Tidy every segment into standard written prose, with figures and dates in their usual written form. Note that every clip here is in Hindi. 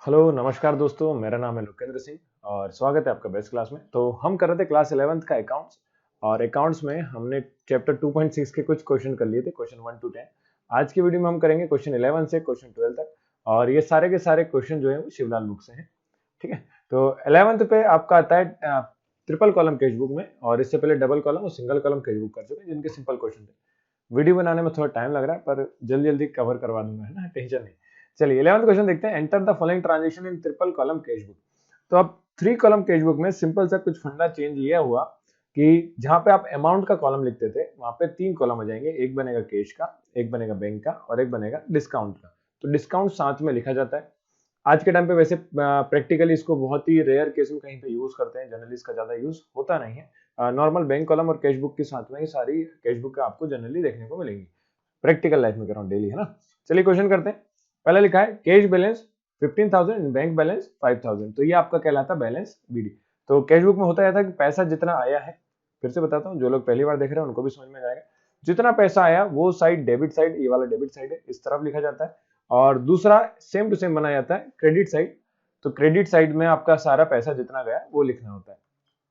हेलो नमस्कार दोस्तों, मेरा नाम है लोकेंद्र सिंह और स्वागत है आपका बेस्ट क्लास में। तो हम कर रहे थे क्लास 11th का अकाउंट्स और अकाउंट्स में हमने चैप्टर 2.6 के कुछ क्वेश्चन कर लिए थे, क्वेश्चन 1 to 10। आज की वीडियो में हम करेंगे क्वेश्चन 11 से क्वेश्चन 12 तक और ये सारे के सारे क्वेश्चन जो है वो शिवलाल बुक से हैं। ठीक है, तो 11th पे आपका आता है ट्रिपल कॉलम कैश बुक में, और इससे पहले डबल कॉलम और सिंगल कॉलम कैश बुक कर चुके हैं जिनके सिंपल क्वेश्चन थे। वीडियो बनाने में थोड़ा टाइम लग रहा है पर जल्दी जल्दी कवर करवा दूंगा, है ना, टेंशन नहीं। चलिए 11th क्वेश्चन देखते हैं। Enter the following transaction in triple column cash book. तो अब 3 कॉलम कैश बुक में सिंपल सा कुछ फंडा चेंज ये हुआ कि जहां पे आप अमाउंट का कॉलम लिखते थे वहां पे 3 कॉलम हो जाएंगे, एक बनेगा कैश का, एक बनेगा बैंक का और एक बनेगा डिस्काउंट का। तो डिस्काउंट साथ में लिखा जाता है। आज के टाइम पे वैसे प्रैक्टिकली इसको बहुत ही रेयर केस में कहीं पे यूज करते हैं, जनरली इसका ज्यादा यूज होता नहीं है। नॉर्मल बैंक कॉलम और कैश बुक के साथ में ही सारी कैश बुक का आपको जनरली देखने को मिलेंगी, प्रैक्टिकल लाइफ में कर रहा हूँ डेली, है ना। चलिए क्वेश्चन करते हैं। पहला लिखा है cash balance 15,000 and bank balance 5,000। तो ये आपका कहलाता है बैलेंस बीडी। तो कैश बुक में होता है था कि पैसा जितना आया है, फिर से बताता हूँ, जो लोग पहली बार देख रहे हैं उनको भी समझ में जाएगा। जितना पैसा आया वो साइड डेबिट साइड, ये वाला डेबिट साइड है, इस तरफ लिखा जाता है। और दूसरा सेम टू सेम बनाया जाता है क्रेडिट साइड। तो क्रेडिट साइड में आपका सारा पैसा जितना गया वो लिखना होता है।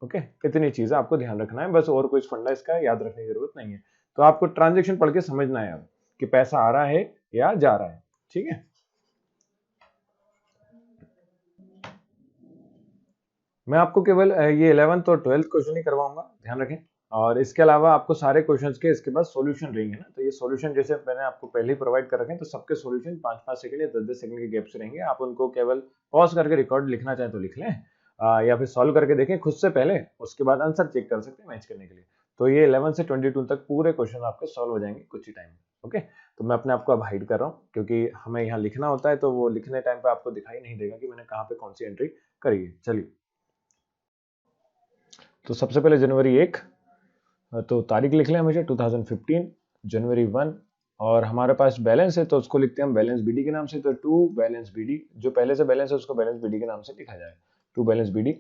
ओके, इतनी चीजें आपको ध्यान रखना है बस, और कोई फंडा इसका याद रखने की जरूरत नहीं है। तो आपको ट्रांजेक्शन पढ़ के समझना है अब कि पैसा आ रहा है या जा रहा है। ठीक है, मैं आपको केवल ये 11th और 12th क्वेश्चन ही करवाऊंगा, ध्यान रखें। और इसके अलावा आपको सारे क्वेश्चंस के इसके बाद सॉल्यूशन रहेंगे ना। तो ये सॉल्यूशन जैसे मैंने आपको पहले ही प्रोवाइड कर रखे हैं, तो सबके सॉल्यूशन 5-5 सेकंड या 10-10 सेकंड के गैप से रहेंगे। आप उनको केवल पॉज करके रिकॉर्ड लिखना चाहे तो लिख लें, या फिर सॉल्व करके देखें खुद से पहले, उसके बाद आंसर चेक कर सकते हैं मैच करने के लिए। तो ये 11 से 22 तक पूरे क्वेश्चन आपके सॉल्व हो जाएंगे कुछ ही टाइम में। ओके, तो मैं अपने आप को अब हाइड कर रहा हूँ क्योंकि हमें यहाँ लिखना होता है, तो वो लिखने टाइम पे आपको दिखाई नहीं देगा कि मैंने कहाँ पे कौन सी एंट्री करी है। चलिए, तो सबसे पहले जनवरी 1, तो तारीख लिख लें हमेशा 2015 जनवरी 1। और हमारे पास बैलेंस है तो उसको लिखते हैं हम बैलेंस बीडी के नाम से। तो टू बैलेंस बीडी, जो पहले से बैलेंस है उसको बैलेंस बीडी के नाम से लिखा जाए, to balance BD.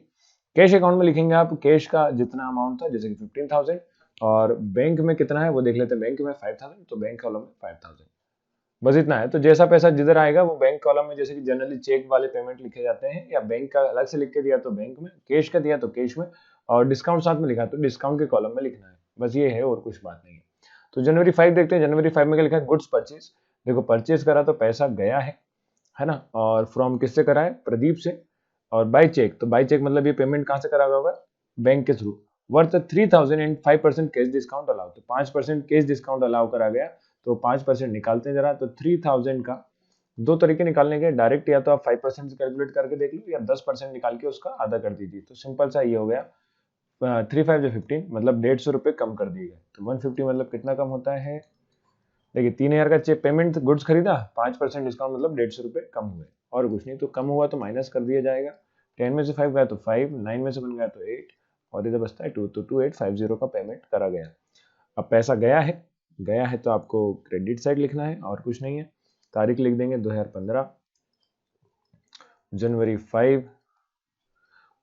Cash account में लिखेंगे आप कैश का जितना अमाउंट था, जैसे कि 15,000। और बैंक में कितना है वो देख लेते हैं, बैंक में 5,000, तो बैंक कॉलम में 5,000, बस इतना है। तो जैसा पैसा जिधर आएगा वो बैंक कॉलम में, जैसे कि जनरली चेक वाले पेमेंट लिखे जाते हैं, या बैंक का अलग से लिख के दिया तो बैंक में, कैश का दिया तो कैश में, और डिस्काउंट साथ में लिखा तो डिस्काउंट के कॉलम में लिखना है। बस ये है, और कुछ बात नहीं है। तो जनवरी 5 देखते हैं। जनवरी 5 में क्या लिखा है, गुड्स परचेज। देखो परचेज करा तो पैसा गया है ना। और फ्रॉम किससे करा है, प्रदीप से। और बाय चेक, तो बाय चेक मतलब ये पेमेंट कहां से करा होगा, बैंक के through. Worth 3,000 and 5% cash discount allow. तो 5% कैश डिस्काउंट अलाउ करा गया, तो 5% निकालते हैं जरा। तो 3,000 का दो तरीके निकालने के, डायरेक्ट या तो आप 5% से कैलकुलेट करके देख लो, या 10% निकाल के उसका आधा कर दीजिए। तो सिंपल सा ये हो गया 3,515, मतलब 150 रुपए कम कर दिए गए। तो 150 मतलब कितना कम होता है, देखिए 3,000 का चेक पेमेंट गुड्स खरीदा, 5% डिस्काउंट मतलब 150 रुपए कम हुए, और कुछ नहीं। तो कम हुआ तो माइनस कर दिया जाएगा। 10 में से 5 गया तो 5, 9 में से 1 गया तो 8, और इधर बचता है 2। तो 2850 का पेमेंट करा गया। अब पैसा गया है तो आपको क्रेडिट साइड लिखना है, और कुछ नहीं है। तारीख लिख देंगे 2015 जनवरी 5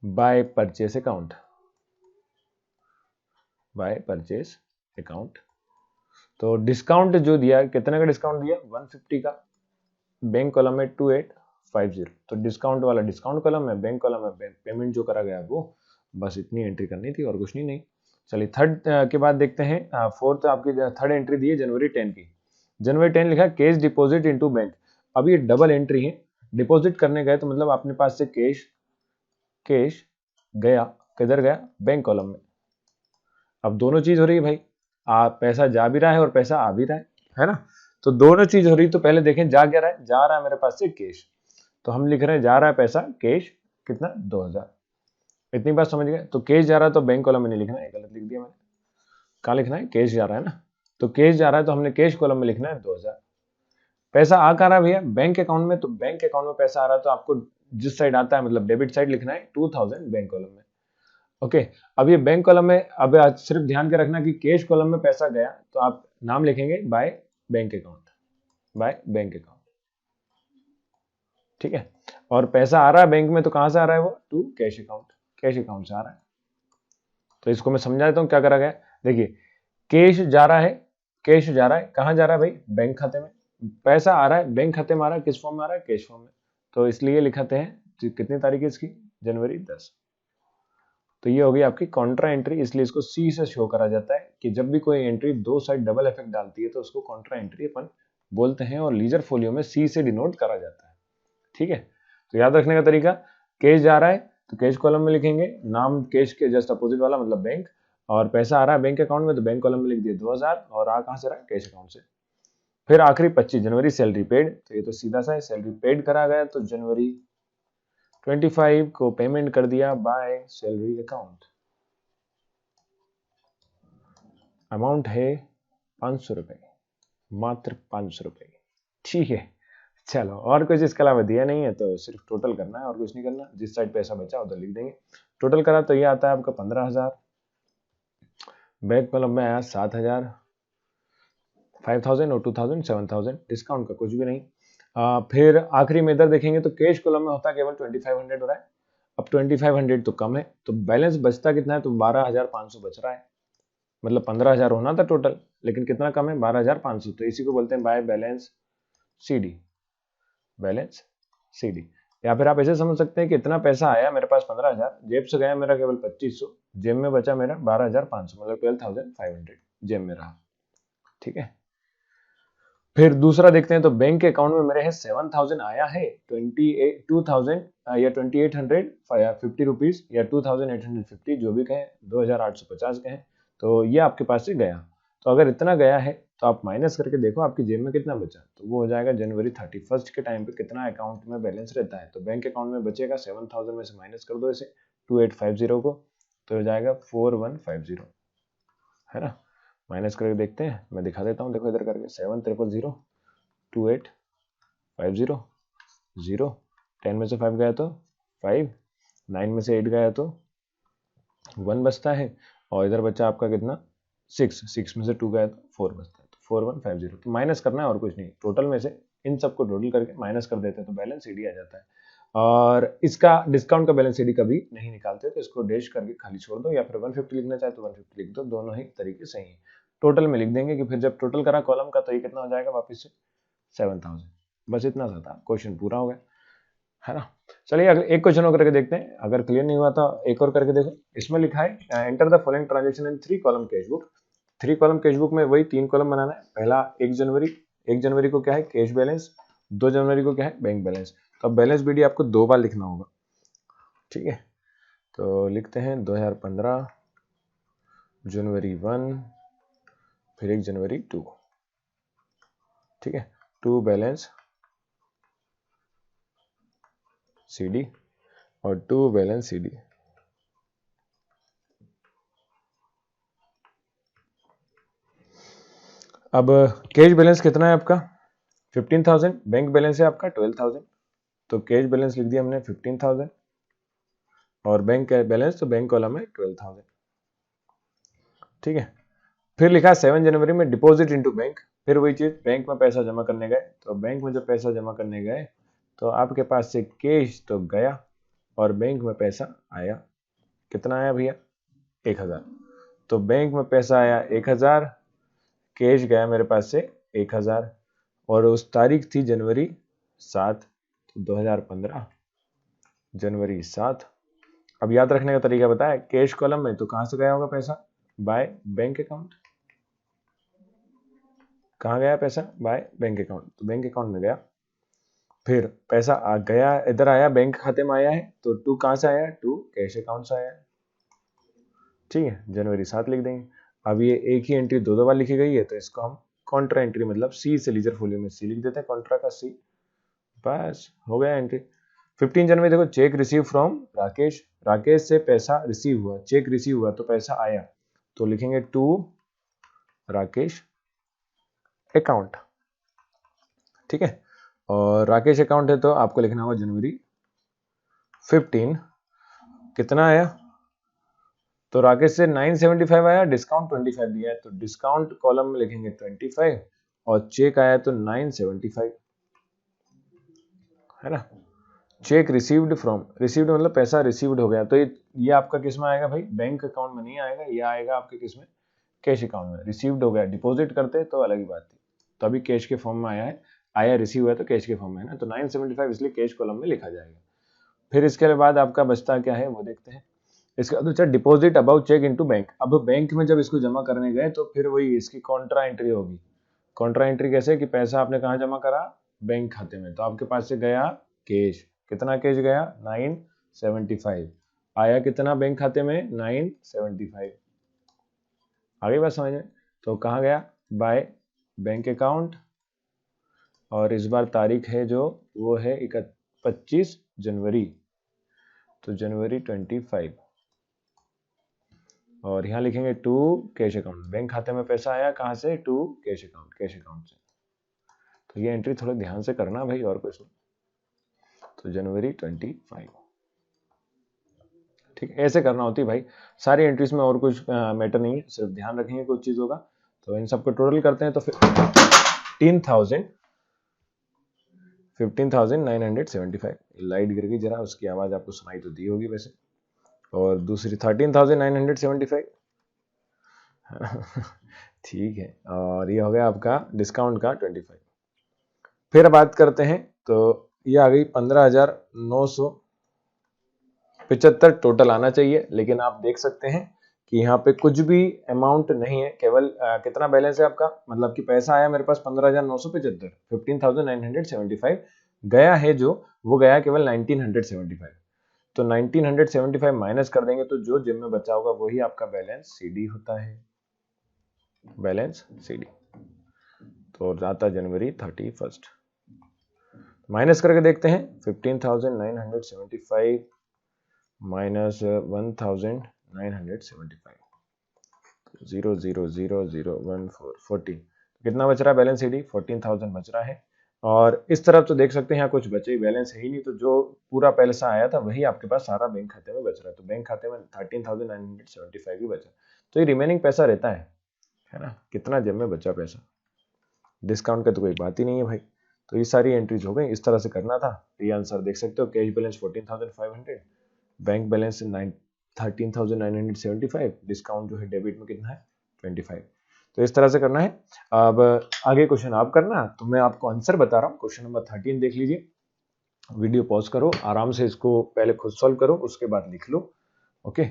by purchase account, by purchase account. तो डिस्काउंट जो दिया, कितने का डिस्काउंट दिया, 150 का। बैंक कॉलम में 2850, तो डिस्काउंट वाला डिस्काउंट कॉलम में, बैंक कॉलम में पेमेंट जो करा गया वो, बस इतनी एंट्री करनी थी और कुछ नहीं। चलिए थर्ड के बाद देखते हैं। फोर्थ आपकी थर्ड एंट्री दी है जनवरी 10 की। जनवरी 10 लिखा कैश डिपॉजिट इनटू बैंक। अब ये डबल एंट्री है, डिपॉजिट करने गए तो मतलब अपने पास से कैश गया, किधर गया, बैंक कॉलम में। अब दोनों चीज हो रही है भाई, पैसा जा भी रहा है और पैसा आ भी रहा है ना। तो दोनों चीज हो रही, तो पहले देखें जा क्या रहा है, जा रहा है मेरे पास से कैश। तो हम लिख रहे हैं जा रहा है पैसा कैश, कितना, 2,000। इतनी बात समझ गए। तो कैश जा रहा है तो बैंक कॉलम में नहीं लिखना है, गलत लिख दिया मैंने। कहाँ लिखना है, कैश जा रहा है ना। तो कैश जा रहा है तो हमने कैश कॉलम में लिखना है 2,000। पैसा आ कहाँ रहा है भैया, बैंक अकाउंट में। तो बैंक अकाउंट में पैसा आ रहा है तो आपको जिस साइड आता है, मतलब डेबिट साइड लिखना है 2,000 बैंक कॉलम में। ओके, अब ये बैंक कॉलम में, अब आज सिर्फ ध्यान के रखना कि कैश कॉलम में पैसा गया तो आप नाम लिखेंगे by bank account, by bank account. ठीक है, और पैसा आ रहा है बैंक में तो कहां से आ रहा है वो, to cash account, cash account से आ रहा है। तो इसको मैं समझा देता हूं क्या करा गया। देखिए कैश जा रहा है, कैश जा रहा है, कहां जा रहा है भाई, बैंक खाते में। पैसा आ रहा है बैंक खाते में, आ रहा है किस फॉर्म में आ रहा है, कैश फॉर्म में। तो इसलिए लिखाते हैं कितनी तारीख है इसकी, जनवरी 10। तो ये होगी आपकी कॉन्ट्रा एंट्री, इसलिए इसको सी से शो करा जाता है कि जब भी कोई एंट्री दो साइड डबल इफेक्ट डालती है तो उसको कॉन्ट्रा एंट्री अपन बोलते हैं, और लीजर फोलियो में सी से डिनोट करा जाता है। ठीक है, तो याद रखने का तरीका, कैश जा रहा है तो कैश कॉलम में लिखेंगे नाम कैश के जस्ट अपोजिट वाला मतलब बैंक, और पैसा आ रहा है बैंक अकाउंट में तो बैंक कॉलम में लिख दिया 2000, और आ कहां से रहा है, कैश अकाउंट से। फिर आखिरी 25 जनवरी सैलरी पेड, तो ये तो सीधा सा है, सैलरी पेड करा गया तो जनवरी 25 को पेमेंट कर दिया बाय सैलरी अकाउंट। अमाउंट है 500 रुपए, मात्र 500 रुपए। ठीक है, चलो और कुछ इसके अलावा दिया नहीं है तो सिर्फ टोटल करना है और कुछ नहीं करना, जिस साइड पैसा बचा उधर लिख देंगे। टोटल करा तो ये आता है आपका 15,000, बैंक कॉलम में आया 7,000, 5,000 और 2,000 7,000, डिस्काउंट का कुछ भी नहीं। फिर आखिरी में इधर देखेंगे तो कैश कॉलम में होता है केवल 2,500 हो रहा है। अब 2,500 तो कम है, तो बैलेंस बचता कितना है, तो 12,500 बच रहा है, मतलब 15,000 होना था टोटल, लेकिन कितना कम है, 12,500। तो इसी को बोलते हैं by balance CD, balance CD. या फिर आप ऐसे समझ सकते हैं कि इतना पैसा आया मेरे पास 15,000, जेब से गया मेरा केवल 2,500, जेब में बचा मेरा 12,500, मतलब 12,500 जेब में रहा। ठीक है, फिर दूसरा देखते हैं तो बैंक के अकाउंट में मेरे है 7,000 आया है, 2,000 या 2,850 रुपीज या 2,850 जो भी कहें, 2,850 कहें, तो ये आपके पास से गया। तो अगर इतना गया है तो आप माइनस करके देखो आपकी जेब में कितना बचा, तो वो हो जाएगा जनवरी 31 के टाइम पे कितना अकाउंट में बैलेंस रहता है, तो बैंक अकाउंट में बचेगा 7,000 में से माइनस कर दो इसे 2,850 को, तो हो जाएगा 4,150, है ना। माइनस करके देखते हैं, मैं दिखा देता हूँ, देखो इधर करके 7,000 2,850 0, 10 में से 5 गया तो 5, 9 में से 8 गया तो 1 बचता है, और इधर बचा आपका कितना 6 में से 2 गया तो 4 बचता है, तो 4,150। तो माइनस करना है और कुछ नहीं, टोटल में से इन सबको टोटल करके माइनस कर देते हैं तो बैलेंस सीडी आ जाता है। और इसका डिस्काउंट का बैलेंस सीडी कभी नहीं निकालते, तो इसको डैश करके खाली छोड़ दो, या फिर 150 लिखना चाहे तो 150 लिख दो, दोनों ही तरीके सही है। टोटल में लिख देंगे कि फिर जब टोटल करा कॉलम का तो ये कितना हो जाएगा वापस से 7,000, बस इतना सा था, क्वेश्चन पूरा हो गया, है ना। चलिए अगले एक क्वेश्चन और करके देखते हैं, अगर क्लियर नहीं हुआ तो एक और करके देखो। इसमें लिखा है enter the following transaction in 3 column cash book. 3 column cash book में वही 3 कॉलम बनाना है। पहला 1 जनवरी को क्या है, कैश बैलेंस, 2 जनवरी को क्या है, बैंक बैलेंस। तो अब बैलेंस बीडी आपको 2 बार लिखना होगा, ठीक है। तो लिखते हैं 2015 जनवरी 1, फिर 1 जनवरी 2, ठीक है, 2 बैलेंस सीडी और 2 बैलेंस सीडी। अब कैश बैलेंस कितना है आपका 15,000, बैंक बैलेंस है आपका 12,000, तो कैश बैलेंस लिख दिया हमने 15,000, और बैंक बैलेंस तो बैंक कॉलम है 12,000, ठीक है। फिर लिखा 7 जनवरी में डिपॉजिट इनटू बैंक, फिर वही चीज, बैंक में पैसा जमा करने गए, तो बैंक में जब पैसा जमा करने गए तो आपके पास से कैश तो गया और बैंक में पैसा आया, कितना आया भैया 1,000, तो बैंक में पैसा आया 1,000, कैश गया मेरे पास से 1,000, और उस तारीख थी जनवरी 7, 2015 जनवरी 7। अब याद रखने का तरीका बताया, कैश कॉलम में तो कहां से गया होगा पैसा, बाय बैंक अकाउंट, कहाँ गया पैसा, बाय बैंक अकाउंट, तो बैंक अकाउंट में गया, फिर पैसा आ गया इधर आया बैंक खाते में आया है, तो 2 कहां से आया, 2 कैश अकाउंट से आया, ठीक है, जनवरी 7 लिख देंगे। अब ये एक ही एंट्री 2 बार लिखी गई है, तो इसको हम कॉन्ट्रा एंट्री मतलब सी से लीजर फोलियो में सी लिख देते हैं, कॉन्ट्रा का सी, बस हो गया एंट्री। 15 जनवरी देखो check receive from Rakesh, Rakesh से पैसा रिसीव हुआ, चेक रिसीव हुआ तो पैसा आया, तो लिखेंगे टू राकेश अकाउंट, ठीक है। और राकेश अकाउंट है तो आपको लिखना होगा जनवरी 15 कितना आया, तो राकेश से 975 आया, डिस्काउंट 25 दिया है, तो डिस्काउंट कॉलम में लिखेंगे 25, और चेक आया तो 975, है ना। चेक रिसीव्ड फ्रॉम, रिसीव्ड मतलब पैसा रिसीव्ड हो गया, तो ये आपका किस में आएगा भाई, बैंक अकाउंट में नहीं आएगा, ये आएगा आपके किस में, कैश अकाउंट में। रिसीव्ड हो गया, डिपॉजिट करते तो अलग ही बात थी, तो अभी कैश के फॉर्म में आया है, आया रिसीव हुआ तो कैश के फॉर्म में है ना, तो 975 इसलिए कैश कॉलम में लिखा जाएगा। फिर इसके बाद आपका बचता क्या है वो देखते हैं। इसके बाद अच्छा deposit about cheque into bank. अब बैंक में जब इसको जमा करने गए तो फिर वही इसकी कॉन्ट्रा एंट्री होगी। कॉन्ट्रा एंट्री कैसे कि पैसा आपने कहाँ जमा करा, बैंक खाते में, तो आपके पास से गया कैश, कितना कैश गया 975, आया कितना बैंक खाते में 975। आगे बात समझ में, तो कहाँ गया बाय बैंक अकाउंट, और इस बार तारीख है जो वो है 25 जनवरी, तो जनवरी 25, और यहाँ लिखेंगे टू कैश अकाउंट। बैंक खाते में पैसा आया कहाँ से, to cash account, cash account से। तो ये एंट्री थोड़ा ध्यान से करना भाई, और कुछ नहीं। तो जनवरी 25, ठीक है, ऐसे करना होती है भाई सारी एंट्रीज में, और कुछ मैटर नहीं है, सिर्फ ध्यान रखेंगे कुछ चीजों का। तो इन सबको टोटल करते हैं तो फिर 15,975। लाइट गिर गई जरा, उसकी आवाज आपको सुनाई तो दी होगी वैसे। और दूसरी 13,975 ठीक है, और ये हो गया आपका डिस्काउंट का 25। फिर बात करते हैं तो ये आ गई 15,975 टोटल आना चाहिए, लेकिन आप देख सकते हैं कि यहाँ पे कुछ भी अमाउंट नहीं है, केवल कितना बैलेंस है आपका, मतलब कि पैसा आया मेरे पास 15,975, 15,975 गया है जो, वो गया केवल 1975। तो 1975 माइनस कर देंगे तो जो जिम में बचा होगा वही आपका बैलेंस सीडी होता है, बैलेंस सीडी। तो जाता जनवरी 31, माइनस करके देखते हैं 15,975 माइनस 1,975, 0,0,0,0,1,440, कितना बच रहा है बैलेंस सीडी, 14,000 बच रहा है। और इस तरफ तो देख सकते हैं यहाँ कुछ बचे ही, बैलेंस है ही नहीं, तो जो पूरा पैसा आया था वही आपके पास सारा बैंक खाते में बच रहा है, तो बैंक खाते में 13,975 ही बचा, तो ये रिमेनिंग पैसा रहता है ना, कितना जेब में बचा पैसा, डिस्काउंट का तो कोई बात ही नहीं है भाई। तो ये सारी एंट्रीज हो गई, इस तरह से करना था। ये आंसर देख सकते हो, cash balance 14,500, bank balance 13,975, discount जो है डेबिट में कितना है 25। तो इस तरह से करना है। अब आगे क्वेश्चन आप करना, तो मैं आपको आंसर बता रहा हूँ। क्वेश्चन नंबर 13 देख लीजिए, वीडियो पॉज करो, आराम से इसको पहले खुद सॉल्व करो, उसके बाद लिख लो। ओके,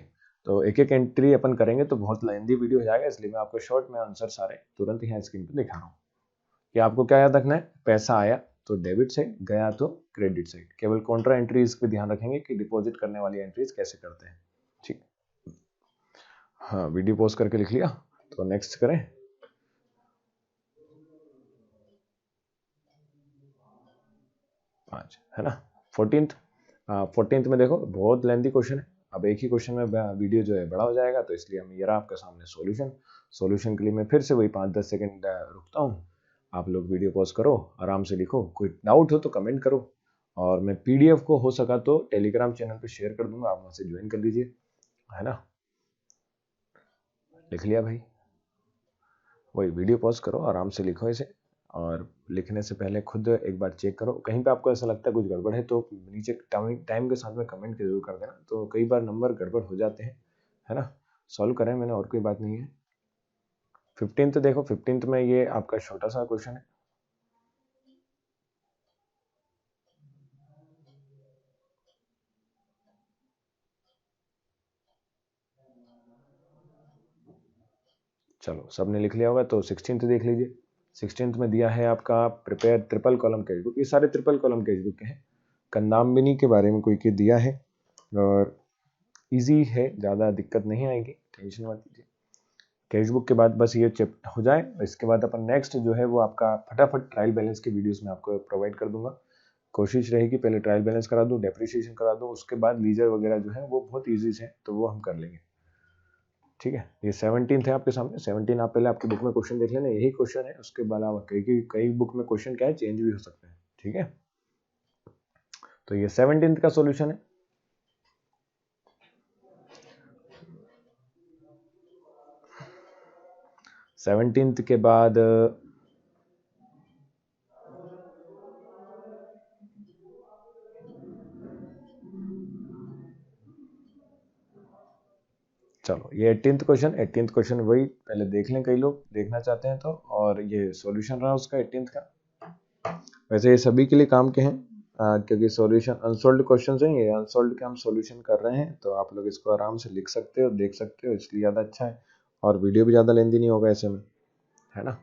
तो एक एक एंट्री अपन करेंगे तो बहुत लेंथी वीडियो हो जाएगा, इसलिए मैं आपको शॉर्ट में आंसर सारे तुरंत यहाँ स्क्रीन पे दिखा रहा हूँ। कि आपको क्या याद रखना है, पैसा आया तो डेबिट साइड, गया तो क्रेडिट साइड। केवल कॉन्ट्रा एंट्रीज पे ध्यान रखेंगे कि डिपॉजिट करने वाली एंट्रीज कैसे करते हैं, ठीक। हाँ, वीडियो पॉज करके लिख लिया, तो नेक्स्ट करें। पांच है ना, 14th में देखो बहुत लेंथी क्वेश्चन है। अब एक ही क्वेश्चन में वीडियो जो है बड़ा हो जाएगा, तो इसलिए हम ये रहा आपके सामने सॉल्यूशन के लिए मैं फिर से वही 5-10 सेकंड रुकता हूँ। आप लोग वीडियो पॉज करो, आराम से लिखो, कोई डाउट हो तो कमेंट करो, और मैं पीडीएफ को हो सका तो टेलीग्राम चैनल पे शेयर कर दूंगा, आप वहां से ज्वाइन कर लीजिए, है ना। लिख लिया भाई, वही वीडियो पॉज करो, आराम से लिखो इसे, और लिखने से पहले खुद एक बार चेक करो, कहीं पे आपको ऐसा लगता है कुछ गड़बड़ है तो नीचे टाइम के साथ में कमेंट जरूर कर देना, तो कई बार नंबर गड़बड़ हो जाते हैं, है ना। सॉल्व करें मैंने, और कोई बात नहीं है। 15th देखो, 15th में ये आपका छोटा सा क्वेश्चन है। चलो सबने लिख लिया होगा, तो 16th देख लीजिए। 16th में दिया है आपका prepare triple column cash book, ये सारे ट्रिपल कॉलम कैश बुक के हैं। कंदामबिनी के बारे में कोई के दिया है, और इजी है, ज़्यादा दिक्कत नहीं आएगी, टेंशन मत लीजिए। कैश बुक के बाद बस ये चेक हो जाए, इसके बाद अपन नेक्स्ट जो है वो आपका फटाफट ट्रायल बैलेंस के वीडियोस में आपको प्रोवाइड कर दूंगा। कोशिश रहेगी पहले ट्रायल बैलेंस करा दूं, डेप्रिसिएशन करा दूं, उसके बाद लीजर वगैरह जो है वो बहुत ईजी है, तो वो हम कर लेंगे, ठीक है। ये 17th है आपके सामने, 17 आप पहले आपकी बुक में क्वेश्चन देख लेना, यही क्वेश्चन है, उसके अलावा कई बुक में क्वेश्चन क्या है चेंज भी हो सकते हैं, ठीक है। तो ये 17th का सॉल्यूशन है। सेवनटीन्थ के बाद चलो ये 18th क्वेश्चन वही पहले देख लें, कई लोग देखना चाहते हैं तो, और ये सॉल्यूशन रहा उसका 18th का। वैसे ये सभी के लिए काम के हैं, क्योंकि सॉल्यूशन अनसॉल्व्ड क्वेश्चंस हैं, ये अनसॉल्व्ड के हम सॉल्यूशन कर रहे हैं, तो आप लोग इसको आराम से लिख सकते हो, देख सकते हो, इसलिए ज़्यादा अच्छा है और वीडियो भी ज़्यादा लेंदी नहीं होगा ऐसे में, है ना।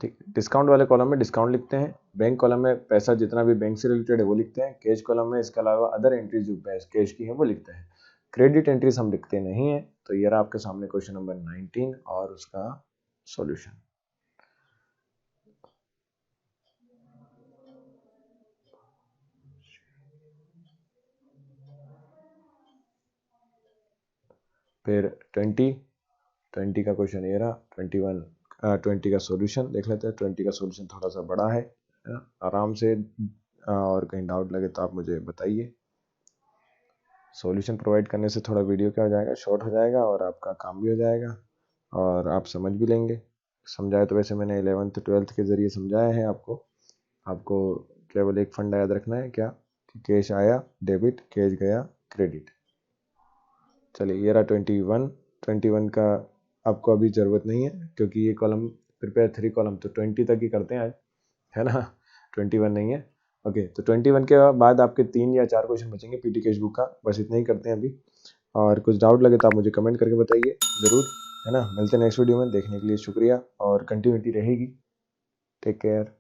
ठीक, डिस्काउंट वाले कॉलम में डिस्काउंट लिखते हैं, बैंक कॉलम में पैसा जितना भी बैंक से रिलेटेड है वो लिखते हैं, कैश कॉलम में इसके अलावा अदर एंट्रीज जो कैश की है वो लिखते हैं। क्रेडिट एंट्रीज हम लिखते नहीं है। तो ये रहा आपके सामने क्वेश्चन नंबर 19 और उसका सॉल्यूशन। फिर 20 का क्वेश्चन ये रहा, 20 का सॉल्यूशन देख लेते हैं। 20 का सॉल्यूशन थोड़ा सा बड़ा है ना, आराम से, और कहीं डाउट लगे तो आप मुझे बताइए। सॉल्यूशन प्रोवाइड करने से थोड़ा वीडियो क्या हो जाएगा, शॉर्ट हो जाएगा और आपका काम भी हो जाएगा और आप समझ भी लेंगे। समझाया तो वैसे मैंने 11th 12th के ज़रिए समझाया है आपको केवल एक फंडा याद रखना है, क्या कि कैश आया डेबिट, कैश गया क्रेडिट। चलिए ये रहा 21 का आपको अभी ज़रूरत नहीं है, क्योंकि ये कॉलम प्रिपेयर 3 कॉलम तो 20 तक ही करते हैं आज, है ना, 21 नहीं है। ओके, तो 21 के बाद आपके 3 या 4 क्वेश्चन बचेंगे पीटी कैश बुक का, बस इतना ही करते हैं अभी। और कुछ डाउट लगे तो आप मुझे कमेंट करके बताइए ज़रूर, है ना। मिलते हैं नेक्स्ट वीडियो में, देखने के लिए शुक्रिया और कंटिन्यूटी रहेगी। Take care.